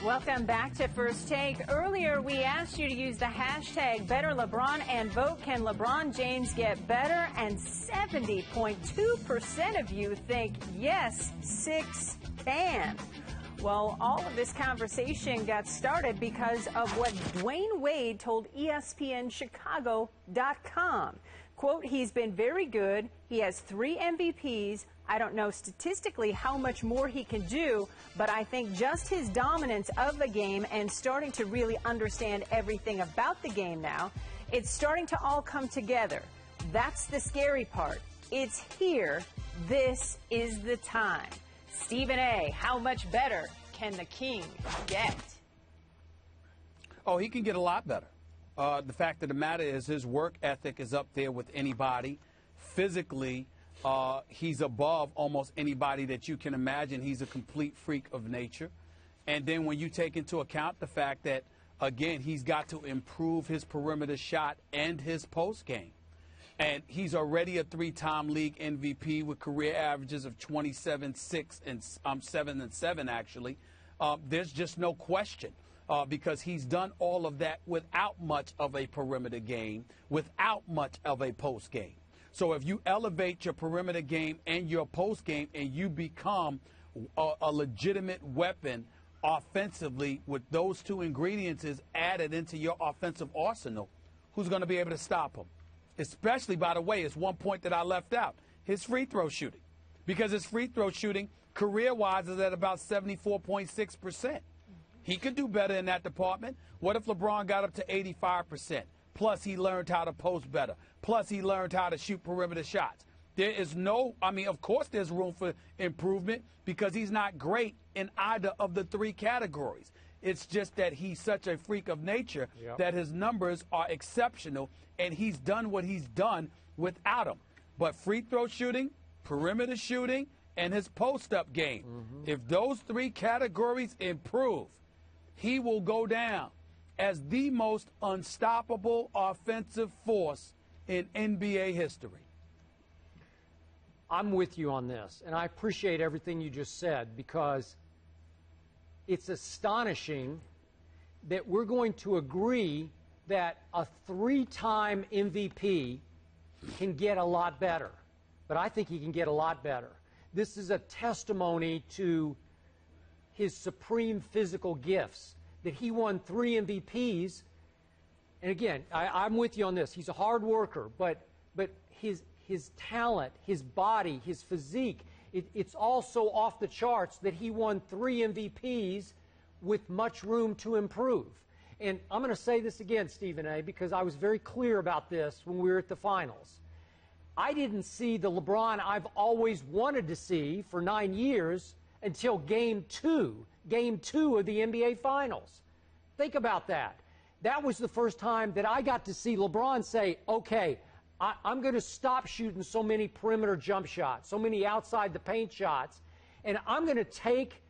Welcome back to First Take. Earlier, we asked you to use the hashtag #BetterLeBron and vote, can LeBron James get better? And 70.2% of you think yes, 6 can. Well, all of this conversation got started because of what Dwayne Wade told ESPNChicago.com. Quote, he's been very good. He has 3 MVPs. I don't know statistically how much more he can do, but I think just his dominance of the game and starting to really understand everything about the game now, it's starting to all come together. That's the scary part. It's here. This is the time. Stephen A., how much better can the King get? Oh, he can get a lot better. The fact of the matter is his work ethic is up there with anybody. Physically, he's above almost anybody that you can imagine. He's a complete freak of nature. And then when you take into account the fact that, again, he's got to improve his perimeter shot and his post game. And he's already a 3-time league MVP with career averages of 27, 6, and 7 and 7, actually. There's just no question. Because he's done all of that without much of a perimeter game, without much of a post game. So if you elevate your perimeter game and your post game and you become a legitimate weapon offensively with those 2 ingredients is added into your offensive arsenal, who's going to be able to stop him? Especially, by the way, it's one point that I left out, his free throw shooting. Because his free throw shooting, career-wise, is at about 74.6%. He could do better in that department. What if LeBron got up to 85%? Plus, he learned how to post better. Plus, he learned how to shoot perimeter shots. There is of course there's room for improvement because he's not great in either of the 3 categories. It's just that he's such a freak of nature that his numbers are exceptional, and he's done what he's done without them. But free throw shooting, perimeter shooting, and his post-up game, if those 3 categories improve, he will go down as the most unstoppable offensive force in NBA history. I'm with you on this, and I appreciate everything you just said because it's astonishing that we're going to agree that a 3-time MVP can get a lot better. But I think he can get a lot better. This is a testimony to his supreme physical gifts, that he won 3 MVPs. And again, I'm with you on this. He's a hard worker, but his talent, his body, his physique, it's all so off the charts that he won 3 MVPs with much room to improve. And I'm going to say this again, Stephen A., because I was very clear about this when we were at the finals. I didn't see the LeBron I've always wanted to see for 9 years until Game 2 of the NBA Finals. Think about that. That was the first time that I got to see LeBron say, okay, I'm going to stop shooting so many perimeter jump shots, so many outside the paint shots, and I'm going to take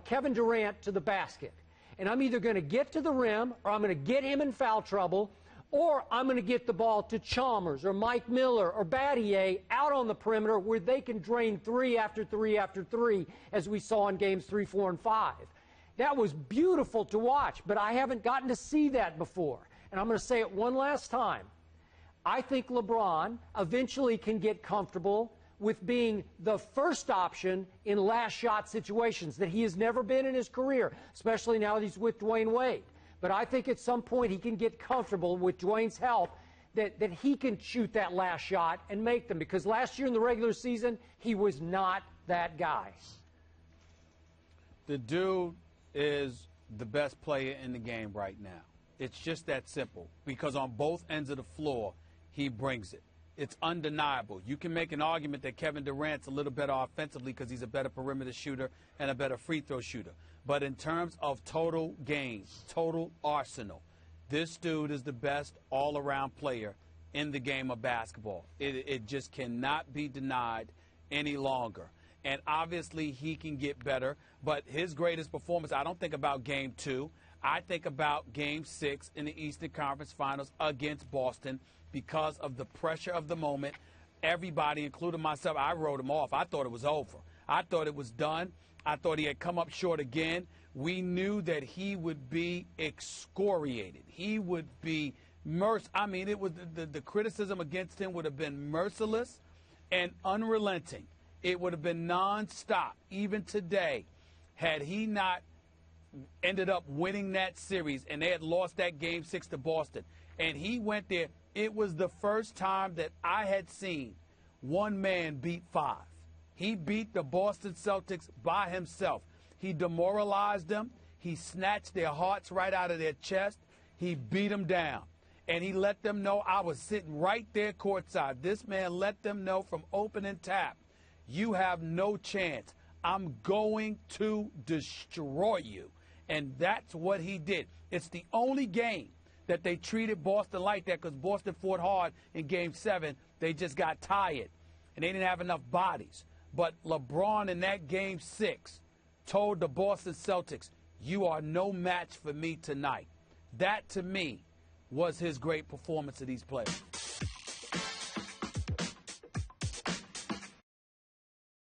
Kevin Durant to the basket. And I'm either going to get to the rim, or I'm going to get him in foul trouble, or I'm going to get the ball to Chalmers or Mike Miller or Battier out on the perimeter where they can drain 3 after 3 after 3, as we saw in games 3, 4, and 5. That was beautiful to watch, but I haven't gotten to see that before. And I'm going to say it one last time. I think LeBron eventually can get comfortable with being the first option in last shot situations that he has never been in his career, especially now that he's with Dwayne Wade. But I think at some point he can get comfortable with Dwayne's help that he can shoot that last shot and make them. Because last year in the regular season, he was not that guy. The dude is the best player in the game right now. It's just that simple. Because on both ends of the floor, he brings it. It's undeniable. You can make an argument that Kevin Durant's a little better offensively because he's a better perimeter shooter and a better free throw shooter. But in terms of total game, total arsenal, this dude is the best all-around player in the game of basketball. It just cannot be denied any longer. And obviously he can get better, but his greatest performance, I don't think about Game 2. I think about Game 6 in the Eastern Conference Finals against Boston because of the pressure of the moment. Everybody, including myself, I wrote him off. I thought it was over. I thought it was done. I thought he had come up short again. we knew that he would be excoriated. He would be I mean, it was the criticism against him would have been merciless and unrelenting. It would have been nonstop. Even today, had he not ended up winning that series and they had lost that Game 6 to Boston, and he went there, it was the first time that I had seen one man beat five. He beat the Boston Celtics by himself. He demoralized them. He snatched their hearts right out of their chest. He beat them down. And he let them know, I was sitting right there courtside. This man let them know from opening tap, you have no chance. I'm going to destroy you. And that's what he did. It's the only game that they treated Boston like that, because Boston fought hard in Game 7. They just got tired, and they didn't have enough bodies. But LeBron in that Game 6 told the Boston Celtics, you are no match for me tonight. That, to me, was his great performance of these players.